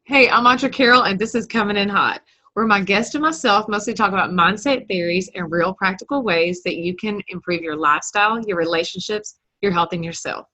Hey, I'm Audra Carroll, and this is Coming in Hot, where my guest and myself mostly talk about mindset theories and real practical ways that you can improve your lifestyle, your relationships, your health, and yourself.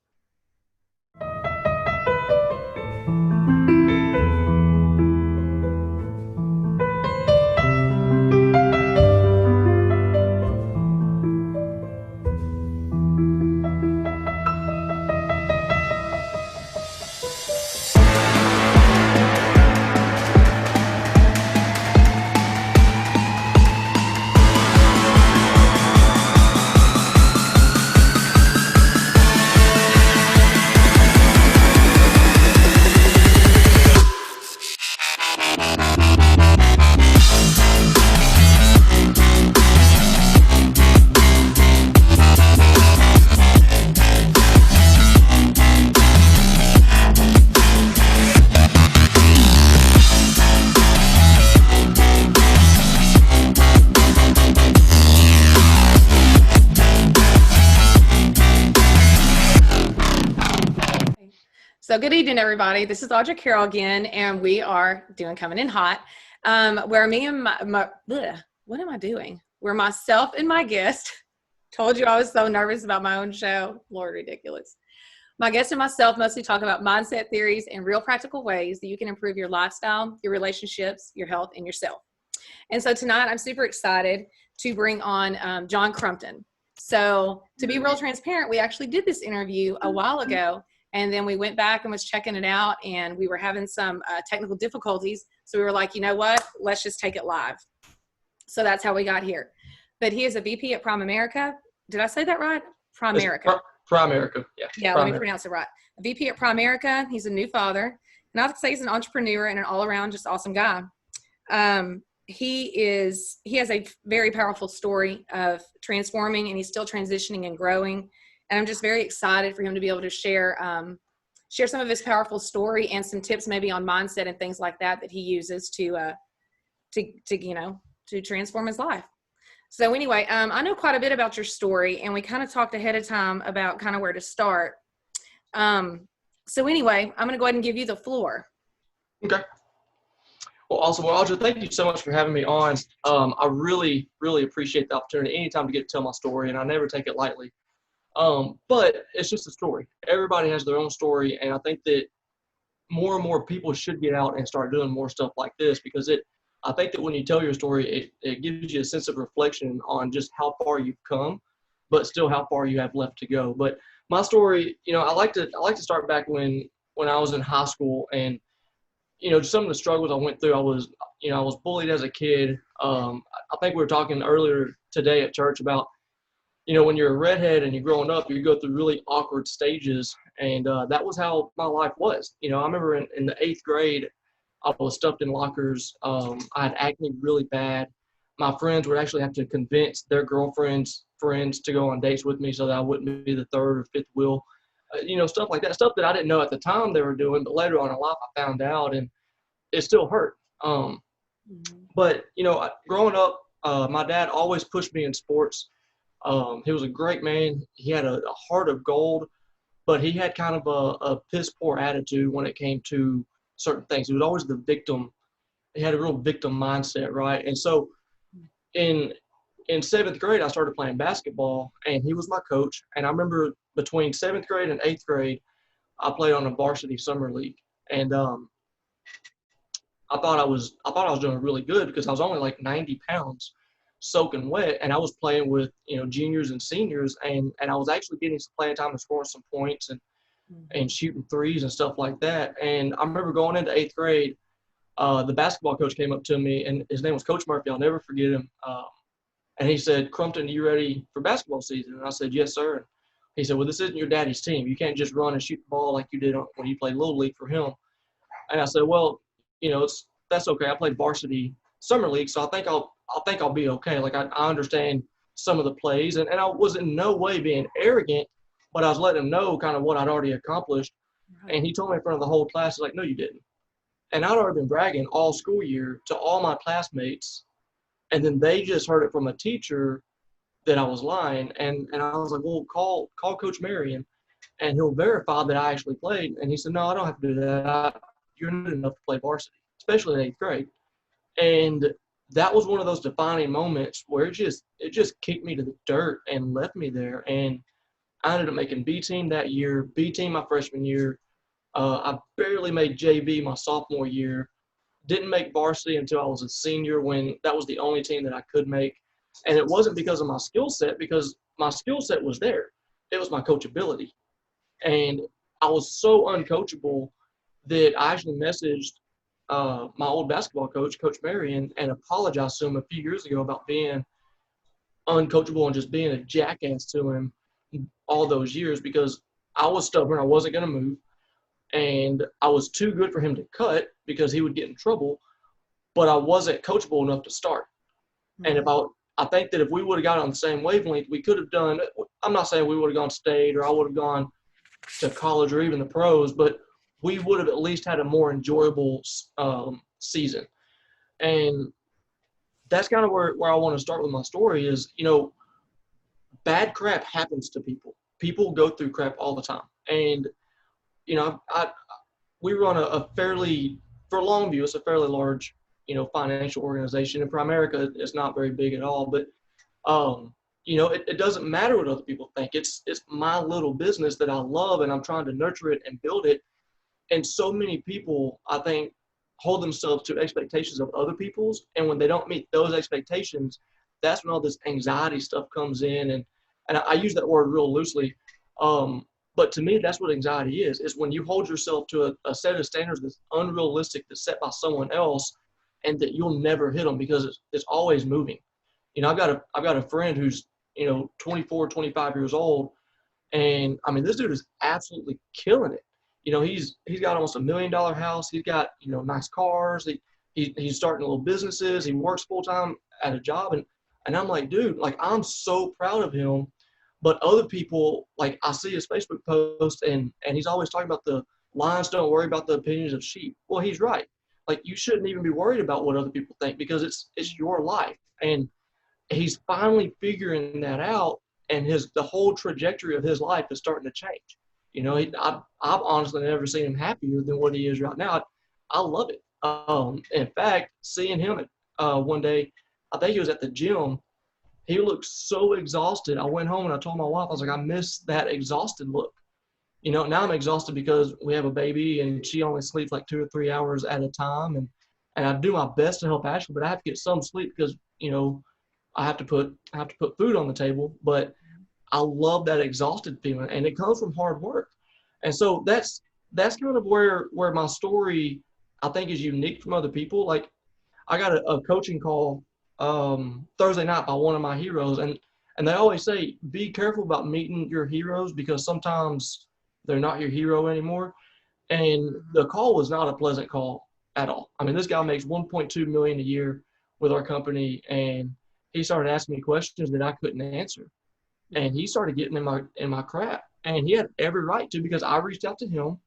So good evening, everybody. This is Audra Carroll again, and we are doing Coming in Hot, where me and what am I doing? Where myself and my guest, told you I was so nervous about my own show. Lord, ridiculous. My guest and myself mostly talk about mindset theories and real practical ways that you can improve your lifestyle, your relationships, your health, and yourself. And so tonight, I'm super excited to bring on John Crumpton. So to be real transparent, we actually did this interview a while ago. And then we went back and was checking it out, and we were having some technical difficulties. So we were like, you know what? Let's just take it live. So that's how we got here. But he is a VP at Primerica. Did I say that right? Primerica. Primerica, yeah. Yeah, Primerica. Let me pronounce it right. A VP at Primerica. He's a new father. And I would say he's an entrepreneur and an all-around just awesome guy. He has a very powerful story of transforming, and he's still transitioning and growing. And I'm just very excited for him to be able to share some of his powerful story and some tips maybe on mindset and things like that he uses to transform his life. So anyway, I know quite a bit about your story, and we kind of talked ahead of time about kind of where to start. So anyway, I'm going to go ahead and give you the floor. Okay. Well, awesome. Well, Audra, thank you so much for having me on. I really, really appreciate the opportunity anytime to get to tell my story, and I never take it lightly. But it's just a story. Everybody has their own story, and I think that more and more people should get out and start doing more stuff like this, because I think that when you tell your story, it gives you a sense of reflection on just how far you've come, but still how far you have left to go. But my story, I like to start back when I was in high school, and just some of the struggles I went through. I was bullied as a kid. I think we were talking earlier today at church about, when you're a redhead and you're growing up, you go through really awkward stages. And that was how my life was. I remember in the 8th grade, I was stuffed in lockers. I had acne really bad. My friends would actually have to convince their girlfriends' friends to go on dates with me so that I wouldn't be the third or fifth wheel. Stuff like that, stuff that I didn't know at the time they were doing, but later on in life I found out, and it still hurt. But, growing up, my dad always pushed me in sports. He was a great man. He had a heart of gold, but he had kind of a piss poor attitude when it came to certain things. He was always the victim. He had a real victim mindset, right? And so in 7th grade, I started playing basketball, and he was my coach. And I remember between 7th grade and 8th grade, I played on a varsity summer league. And I thought I was doing really good because I was only like 90 pounds. Soaking wet, and I was playing with juniors and seniors, and I was actually getting some playing time and scoring some points and shooting threes and stuff like that. And I remember going into 8th grade, the basketball coach came up to me, and his name was Coach Murphy. I'll never forget him. And he said, "Crumpton, are you ready for basketball season?" And I said, "Yes, sir." And he said, "Well, this isn't your daddy's team. You can't just run and shoot the ball like you did when you played Little League for him." And I said, "Well, that's okay. I played varsity summer league, so I think I'll be okay. Like I understand some of the plays," and I was in no way being arrogant, but I was letting him know kind of what I'd already accomplished. Right. And he told me in front of the whole class, he's like, "No, you didn't." And I'd already been bragging all school year to all my classmates, and then they just heard it from a teacher that I was lying. And I was like, "Well, call Coach Marion, and he'll verify that I actually played." And he said, "No, I don't have to do that. you're not enough to play varsity, especially in 8th grade. And that was one of those defining moments where it just kicked me to the dirt and left me there. And I ended up making B team that year, B team my freshman year. I barely made JV my sophomore year. Didn't make varsity until I was a senior, when that was the only team that I could make. And it wasn't because of my skill set, because my skill set was there. It was my coachability. And I was so uncoachable that I actually messaged my old basketball coach, Coach Marion, and apologized to him a few years ago about being uncoachable and just being a jackass to him all those years, because I was stubborn. I wasn't going to move. And I was too good for him to cut because he would get in trouble, but I wasn't coachable enough to start. Mm-hmm. And I think that if we would have got on the same wavelength, we could have done, I'm not saying we would have gone state or I would have gone to college or even the pros, but we would have at least had a more enjoyable season. And that's kind of where I want to start with my story is, bad crap happens to people. People go through crap all the time. And, we run a fairly, for Longview, it's a fairly large, financial organization. And Primerica is not very big at all. But, it doesn't matter what other people think. It's my little business that I love, and I'm trying to nurture it and build it. And so many people, I think, hold themselves to expectations of other people's. And when they don't meet those expectations, that's when all this anxiety stuff comes in. And I use that word real loosely. But to me, that's what anxiety is when you hold yourself to a set of standards that's unrealistic, that's set by someone else, and that you'll never hit them because it's always moving. I've got a friend who's, 24, 25 years old. And I mean, this dude is absolutely killing it. He's got almost $1 million house. He's got, nice cars. He's starting little businesses. He works full time at a job. And I'm like, dude, like, I'm so proud of him. But other people, like, I see his Facebook post and he's always talking about the lions don't worry about the opinions of sheep. Well, he's right. Like, you shouldn't even be worried about what other people think because it's your life. And he's finally figuring that out. And the whole trajectory of his life is starting to change. I've honestly never seen him happier than what he is right now. I love it. In fact, seeing him one day, I think he was at the gym. He looked so exhausted. I went home and I told my wife, I was like, I miss that exhausted look. Now I'm exhausted because we have a baby and she only sleeps like 2 or 3 hours at a time. And I do my best to help Ashley, but I have to get some sleep because, I have to put food on the table. But I love that exhausted feeling, and it comes from hard work. And so that's kind of where my story, I think, is unique from other people. Like, I got a coaching call Thursday night by one of my heroes, and they always say, be careful about meeting your heroes because sometimes they're not your hero anymore. And the call was not a pleasant call at all. I mean, this guy makes $1.2 million a year with our company, and he started asking me questions that I couldn't answer. And he started getting in my crap. And he had every right to, because I reached out to him.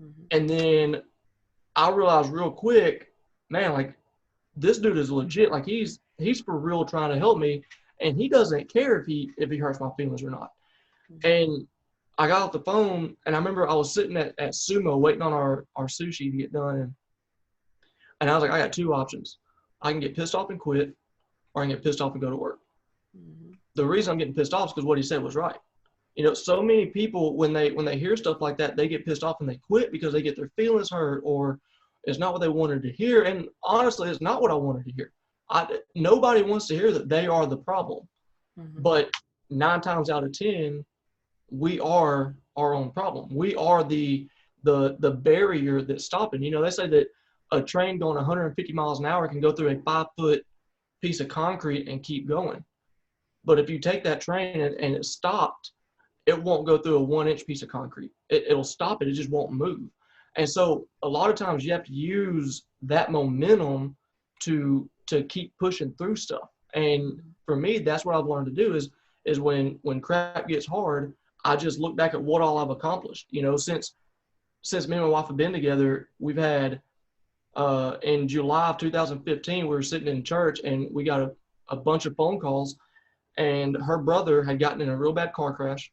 Mm-hmm. And then I realized real quick, man, like, this dude is legit. Like, he's for real trying to help me. And he doesn't care if he hurts my feelings or not. Mm-hmm. And I got off the phone, and I remember I was sitting at Sumo waiting on our sushi to get done. And I was like, I got 2 options. I can get pissed off and quit, or I can get pissed off and go to work. Mm-hmm. The reason I'm getting pissed off is because what he said was right. So many people, when they hear stuff like that, they get pissed off and they quit because they get their feelings hurt, or it's not what they wanted to hear. And honestly, it's not what I wanted to hear. Nobody wants to hear that they are the problem. Mm-hmm. But 9 times out of 10, we are our own problem. We are the barrier that's stopping. They say that a train going 150 miles an hour can go through a 5-foot piece of concrete and keep going. But if you take that train and it's stopped, it won't go through a 1-inch piece of concrete. It'll stop it. It just won't move. And so a lot of times you have to use that momentum to keep pushing through stuff. And for me, that's what I've learned to do is when crap gets hard, I just look back at what all I've accomplished. Since me and my wife have been together, we've had in July of 2015, we were sitting in church and we got a bunch of phone calls, and her brother had gotten in a real bad car crash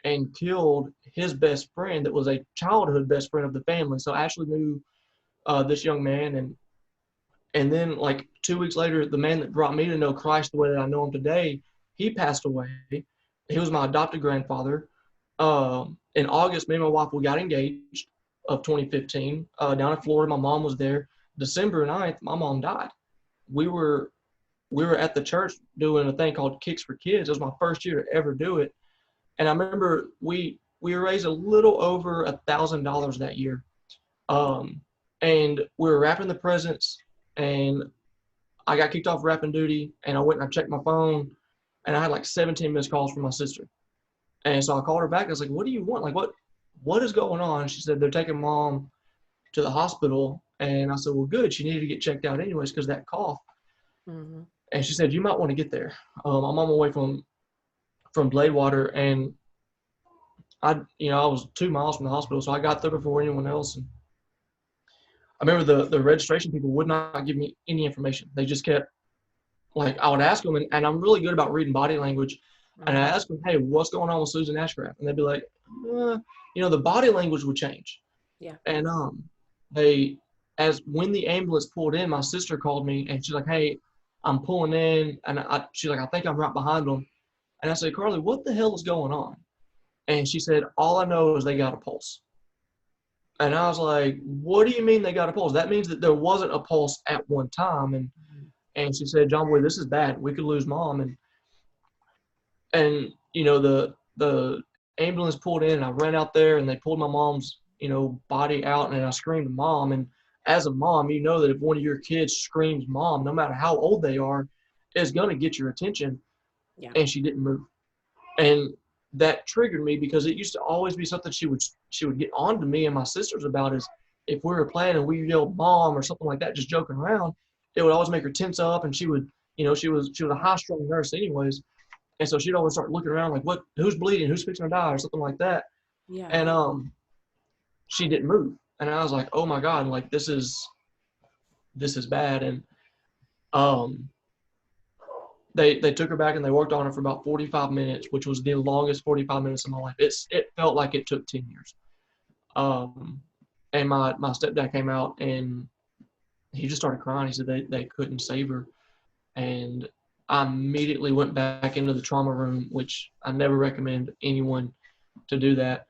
and killed his best friend that was a childhood best friend of the family. So Ashley knew this young man, and then like 2 weeks later, the man that brought me to know Christ the way that I know him today, he passed away. He was my adopted grandfather. In August, me and my wife, we got engaged of 2015 down in Florida. My mom was there. December 9th, my mom died. We were at the church doing a thing called Kicks for Kids. It was my first year to ever do it. And I remember we raised a little over $1,000 that year. And we were wrapping the presents, and I got kicked off wrapping duty, and I went and I checked my phone, and I had like 17 missed calls from my sister. And so I called her back. I was like, what do you want? Like, what is going on? She said, they're taking mom to the hospital. And I said, well, good. She needed to get checked out anyways because of that cough. Mm-hmm. And she said, you might want to get there. I'm on my way from Bladewater, and I was 2 miles from the hospital, so I got there before anyone else. And I remember the registration people would not give me any information. They just kept, like, I would ask them, and I'm really good about reading body language. And I asked them, hey, what's going on with Susan Ashcraft? And they'd be like, the body language would change. Yeah. And when the ambulance pulled in, my sister called me, and she's like, hey, I'm pulling in. And she's like, I think I'm right behind them. And I said, Carly, what the hell is going on? And she said, all I know is they got a pulse. And I was like, what do you mean they got a pulse? That means that there wasn't a pulse at one time. And she said, John Boy, this is bad. We could lose mom. And the ambulance pulled in, and I ran out there, and they pulled my mom's, body out, and I screamed mom. And as a mom, you know that if one of your kids screams mom, no matter how old they are, it's going to get your attention. Yeah. And she didn't move. And that triggered me because it used to always be something she would get on to me and my sisters about, is if we were playing and we yelled mom or something like that, just joking around, it would always make her tense up, and she would, she was a high-strung nurse anyways. And so she'd always start looking around like, who's bleeding, who's fixing to die, or something like that. Yeah. And she didn't move. And I was like, oh my God, like this is bad. And they took her back, and they worked on her for about 45 minutes, which was the longest 45 minutes of my life. It felt like it took 10 years. And my stepdad came out, and he just started crying. He said they couldn't save her. And I immediately went back into the trauma room, which I never recommend anyone to do that.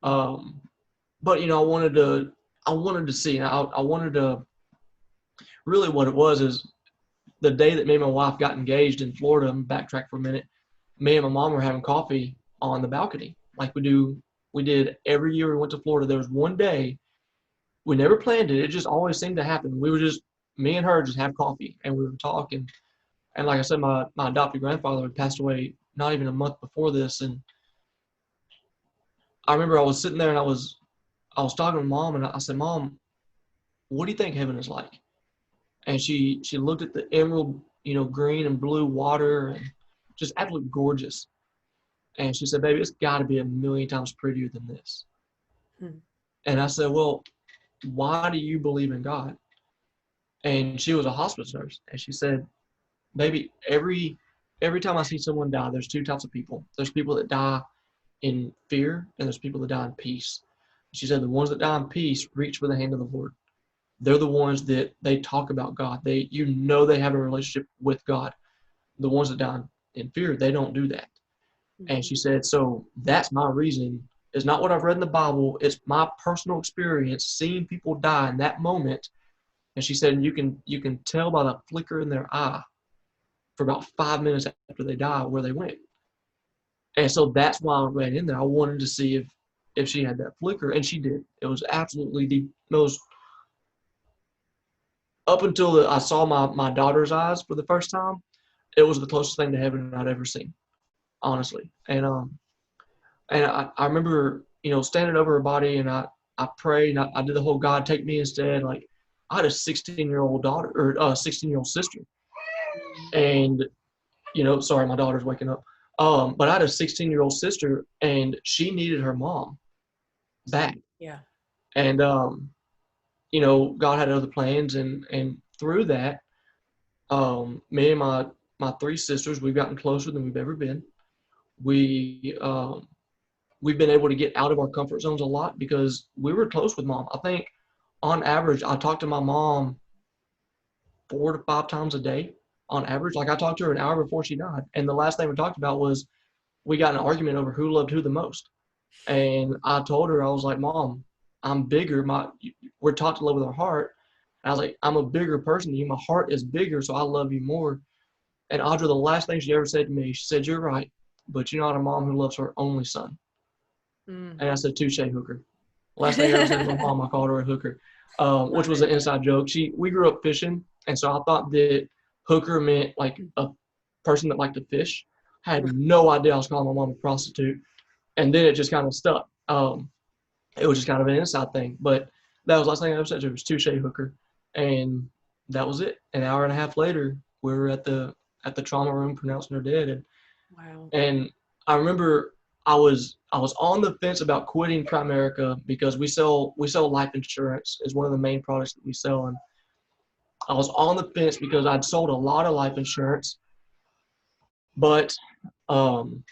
But I wanted to see. I wanted to. Really, what it was is the day that me and my wife got engaged in Florida. Backtrack for a minute. Me and my mom were having coffee on the balcony, like we did every year we went to Florida. There was one day we never planned it. It just always seemed to happen. We were just, me and her, just have coffee, and we were talking. And like I said, my adopted grandfather had passed away not even a month before this. And I remember I was sitting there, and I was talking to Mom, and I said, Mom, what do you think heaven is like? And she looked at the emerald, green and blue water, and just absolutely gorgeous. And she said, baby, it's got to be a million times prettier than this. And I said, well, why do you believe in God? And she was a hospice nurse. And she said, baby, every time I see someone die, there's two types of people. There's people that die in fear, and there's people that die in peace. She said the ones that die in peace reach for the hand of the Lord. They're the ones that they talk about God. They have a relationship with God. The ones that die in fear, they don't do that. And she said, so that's my reason. It's not what I've read in the Bible. It's my personal experience seeing people die in that moment. And she said, you can tell by the flicker in their eye for about 5 minutes after they die where they went. And so that's why I ran in there. I wanted to see if she had that flicker, and she did. It was absolutely the most, up until I saw my daughter's eyes for the first time, it was the closest thing to heaven I'd ever seen, honestly. And I remember, standing over her body, and I prayed, and I did the whole God take me instead. Like, I had a 16-year-old daughter, or a 16-year-old sister. And, sorry, my daughter's waking up. But I had a 16-year-old sister, and she needed her mom back. Yeah. And, God had other plans, and through that, me and my three sisters, we've gotten closer than we've ever been. We've been able to get out of our comfort zones a lot because we were close with Mom. I think on average, I talk to my mom 4 to 5 times a day on average. Like I talked to her an hour before she died. And the last thing we talked about was we got in an argument over who loved who the most. And I told her, I was like, Mom, I'm bigger. We're taught to love with our heart. And I was like, I'm a bigger person than you. My heart is bigger, so I love you more. And Audra, the last thing she ever said to me, she said, you're right, but you're not a mom who loves her only son. Mm. And I said, touche, hooker. Last thing I ever said to my mom, I called her a hooker, which Love was it. an inside joke. We grew up fishing, and so I thought that hooker meant like a person that liked to fish. I had no idea I was calling my mom a prostitute, and then it just kind of stuck. It was just kind of an inside thing, but that was the last thing I ever said to her was touche, hooker, and that was it. An hour and a half later, we were at the trauma room pronouncing her dead, Wow. and I remember I was on the fence about quitting Primerica because we sell life insurance is one of the main products that we sell, and I was on the fence because I'd sold a lot of life insurance, but um,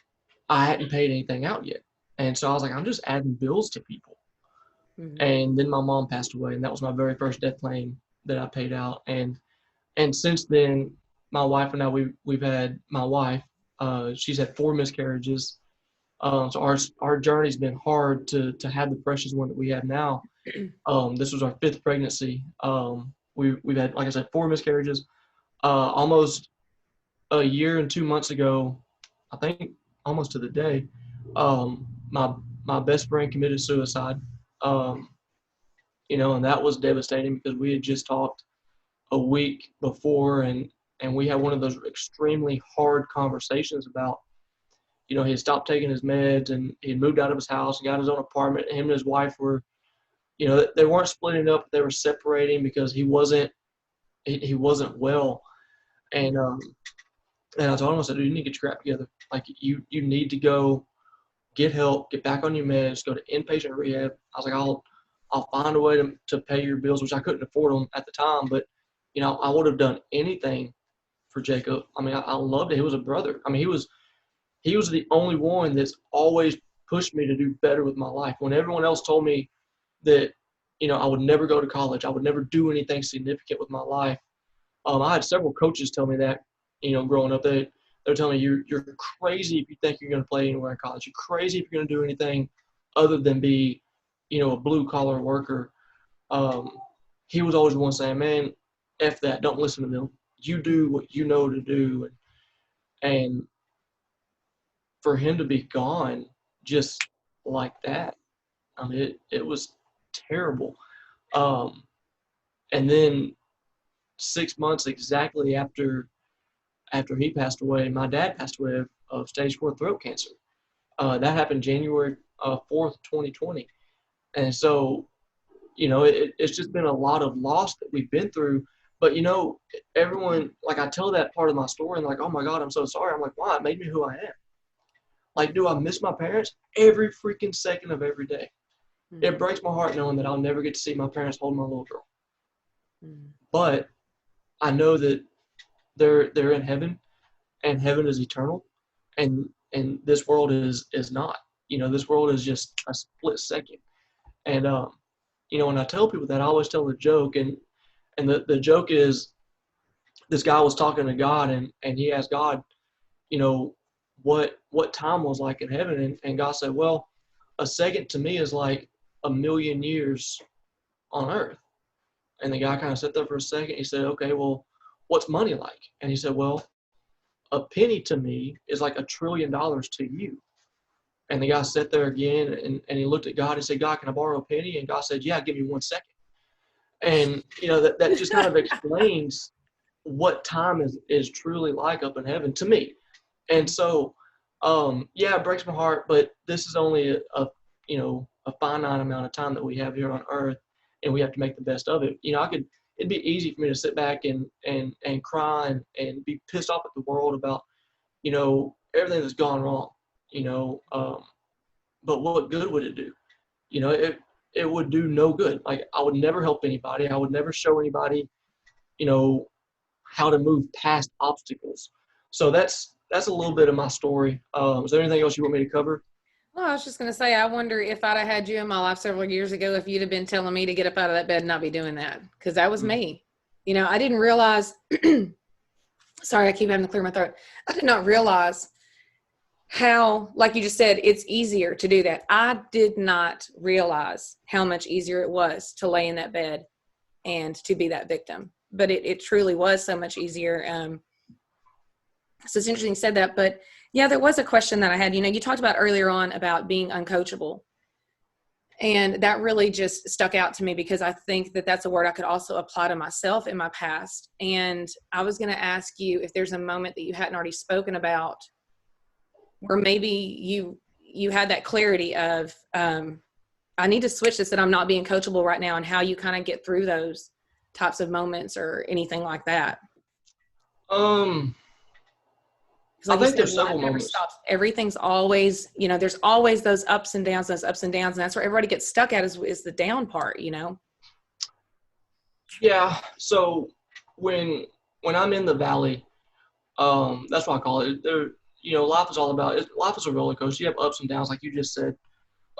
I hadn't paid anything out yet, and so I was like, I'm just adding bills to people. Mm-hmm. And then my mom passed away, and that was my very first death claim that I paid out, and since then, my wife and I we've had my wife. She's had 4 miscarriages. So our journey's been hard to have the precious one that we have now. This was our 5th pregnancy. We've had, like I said, 4 miscarriages. Almost a year and 2 months ago, I think almost to the day, my best friend committed suicide. Um, and that was devastating because we had just talked a week before, and we had one of those extremely hard conversations about, he had stopped taking his meds and he had moved out of his house and got his own apartment. Him and his wife were, they weren't splitting up, they were separating because he wasn't well. And and I told him, I said, dude, you need to get your crap together. Like you need to go get help, get back on your meds, go to inpatient rehab. I was like, I'll find a way to pay your bills, which I couldn't afford them at the time, but I would have done anything for Jacob. I mean, I loved it. He was a brother. I mean, he was the only one that's always pushed me to do better with my life. When everyone else told me that, I would never go to college, I would never do anything significant with my life. I had several coaches tell me that, growing up, they're telling me you're crazy if you think you're going to play anywhere in college. You're crazy if you're going to do anything other than be, a blue collar worker. Um, he was always the one saying, man, F that, don't listen to them. You do what you know to do. And for him to be gone just like that, I mean, it was terrible. Um, and then 6 months exactly after he passed away, my dad passed away of stage 4 throat cancer. That happened January 4th, 2020. And so, it's just been a lot of loss that we've been through. But, everyone, like I tell that part of my story and like, oh my God, I'm so sorry. I'm like, why? It made me who I am. Like, do I miss my parents? Every freaking second of every day. Mm-hmm. It breaks my heart knowing that I'll never get to see my parents hold my little girl. Mm-hmm. But I know that they're in heaven, and heaven is eternal, and this world is not. This world is just a split second. And when I tell people that, I always tell the joke, and the joke is this guy was talking to God, and he asked God, what time was like in heaven, and God said, well, a second to me is like a million years on earth. And the guy kind of sat there for a second. He said, okay, well, what's money like? And he said, well, a penny to me is like $1 trillion to you. And the guy sat there again, and he looked at God and said, God, can I borrow a penny? And God said, yeah, give me 1 second. And, that just kind of explains what time is truly like up in heaven to me. And so, yeah, it breaks my heart, but this is only a finite amount of time that we have here on earth, and we have to make the best of it. It'd be easy for me to sit back and cry and be pissed off at the world about, everything that's gone wrong, but what good would it do? It would do no good. Like, I would never help anybody. I would never show anybody, you know, how to move past obstacles. So that's a little bit of my story. Is there anything else you want me to cover? Well, I was just going to say, I wonder if I'd have had you in my life several years ago, if you'd have been telling me to get up out of that bed and not be doing that. Because that was Mm. me. You know, I didn't realize, sorry, I keep having to clear my throat. I did not realize how, like you just said, it's easier to do that. I did not realize how much easier it was to lay in that bed and to be that victim. But it truly was so much easier. So it's interesting you said that. But yeah, there was a question that I had. You know, you talked about earlier on about being uncoachable. And that really just stuck out to me because I think that that's a word I could also apply to myself in my past. And I was going to ask you if there's a moment that you hadn't already spoken about where maybe you had that clarity of, I need to switch this, that I'm not being coachable right now, and how you kind of get through those types of moments or anything like that. Um, Because I like you think said, there's life several never moments. stops. Everything's always, you know, there's always those ups and downs, and that's where everybody gets stuck at is the down part, you know? Yeah. So when I'm in the valley, that's what I call it. There, life is all about it. Life is a roller coaster. You have ups and downs, like you just said.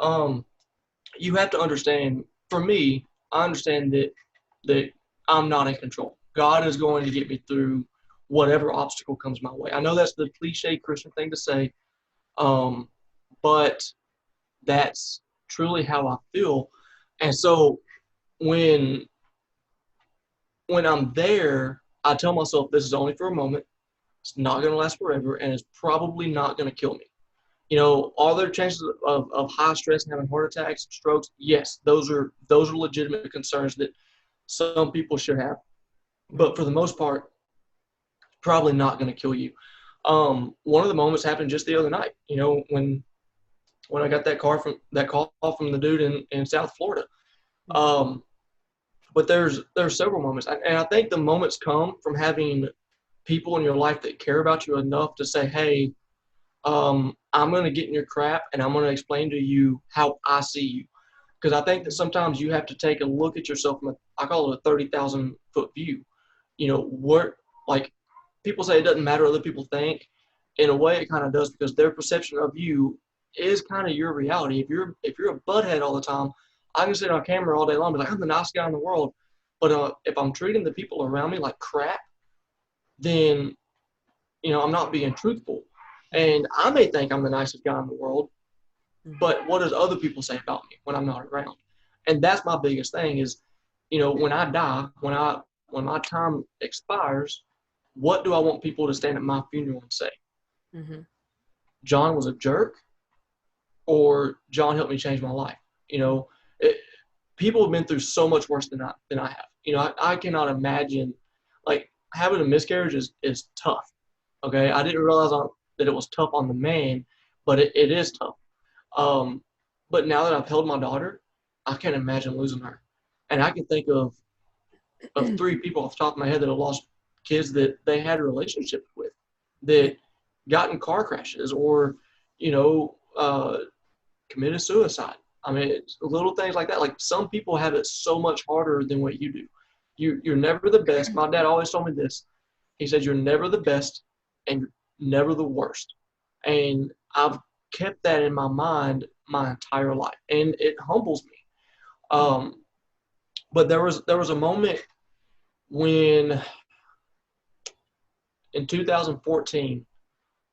Um, you have to understand. For me, I understand that I'm not in control. God is going to get me through whatever obstacle comes my way. I know that's the cliche Christian thing to say, um, but that's truly how I feel. And so when when I'm there, I tell myself this is only for a moment. It's not going to last forever, and it's probably not going to kill me. Are there chances of high stress and having heart attacks, strokes? Yes, those are legitimate concerns that some people should have. But for the most part, probably not going to kill you. One of the moments happened just the other night. When I got that call from the dude in South Florida. Um, but there's several moments, and I think the moments come from having people in your life that care about you enough to say, hey, I'm going to get in your crap and I'm going to explain to you how I see you. Because I think that sometimes you have to take a look at yourself from I call it a 30,000 foot view. Like people say it doesn't matter what other people think. In a way, it kind of does because their perception of you is kind of your reality. If you're a butthead all the time, I can sit on camera all day long and be like, I'm the nicest guy in the world. But if I'm treating the people around me like crap, then I'm not being truthful. And I may think I'm the nicest guy in the world, but what does other people say about me when I'm not around? And that's my biggest thing is, when I die, when my time expires, what do I want people to stand at my funeral and say? Mm-hmm. John was a jerk, or John helped me change my life. It, People have been through so much worse than I have. I cannot imagine, like, having a miscarriage is tough. Okay, I didn't realize that it was tough on the man, but it is tough. But now that I've held my daughter, I can't imagine losing her. And I can think of three people off the top of my head that have lost kids that they had relationships with, that got in car crashes or, committed suicide. I mean, it's little things like that. Like some people have it so much harder than what you do. You're never the best. My dad always told me this. He said, you're never the best and you're never the worst. And I've kept that in my mind my entire life. And it humbles me. But there was a moment when in 2014,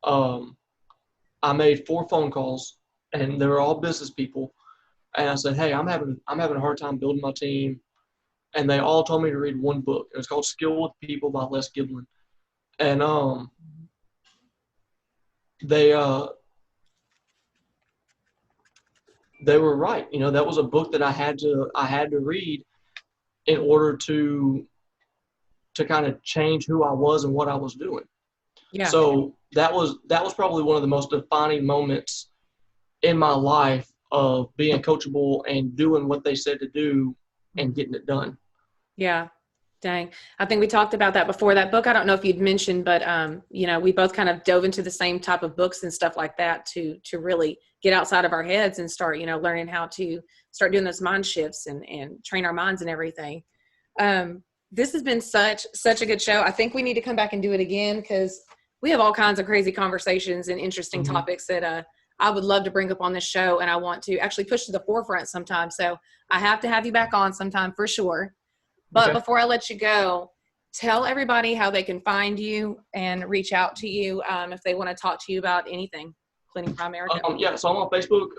I made 4 phone calls and they were all business people. And I said, hey, I'm having a hard time building my team. And they all told me to read one book. It was called Skill with People by Les Giblin. And they they were right. That was a book that I had to read in order to kind of change who I was and what I was doing. Yeah. So that was probably one of the most defining moments in my life of being coachable and doing what they said to do and getting it done. Yeah. Dang. I think we talked about that before. That book, I don't know if you'd mentioned, but we both kind of dove into the same type of books and stuff like that to really get outside of our heads and start, learning how to start doing those mind shifts and train our minds and everything. This has been such a good show. I think we need to come back and do it again because we have all kinds of crazy conversations and interesting topics that I would love to bring up on this show, and I want to actually push to the forefront sometime. So I have to have you back on sometime for sure. But Okay. before I let you go, tell everybody how they can find you and reach out to you if they want to talk to you about anything, including Primerica. Yeah, so I'm on Facebook,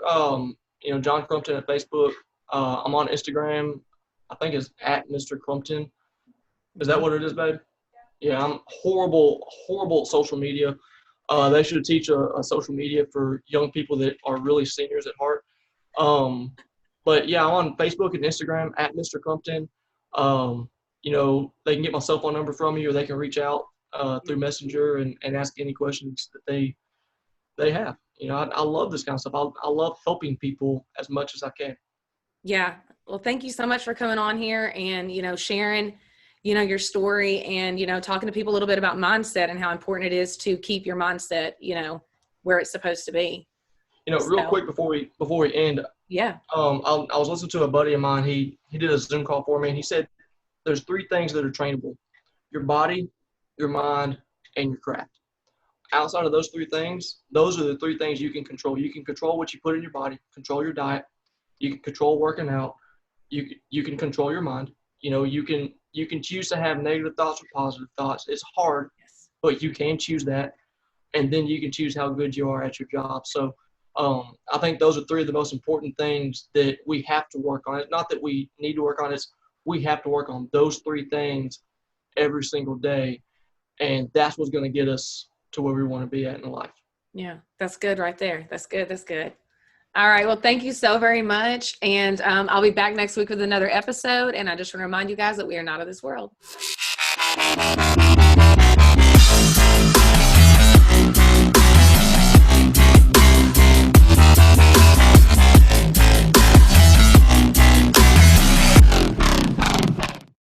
John Crumpton at Facebook. I'm on Instagram. I think it's at Mr. Crumpton. Is that what it is, babe? Yeah, I'm horrible at social media. They should teach a social media for young people that are really seniors at heart. But yeah, I'm on Facebook and Instagram at Mr. Crumpton. They can get my cell phone number from me, or they can reach out through Messenger and ask any questions that they have. I love this kind of stuff. I love helping people as much as I can. Yeah. Well, thank you so much for coming on here and, sharing, your story and, talking to people a little bit about mindset and how important it is to keep your mindset, where it's supposed to be. Real quick before we end. Yeah. I was listening to a buddy of mine. He did a Zoom call for me, and he said there's 3 things that are trainable: your body, your mind, and your craft. Outside of those 3 things, those are the 3 things you can control. You can control what you put in your body, control your diet. You can control working out. You can control your mind. You can choose to have negative thoughts or positive thoughts. It's hard, but you can choose that, and then you can choose how good you are at your job. So I think those are 3 of the most important things that we have to work on. It's not that we need to work on it. We have to work on those 3 things every single day, and that's what's going to get us to where we want to be at in life. Yeah, that's good right there. That's good. All right. Well, thank you so very much. And I'll be back next week with another episode. And I just want to remind you guys that we are not of this world.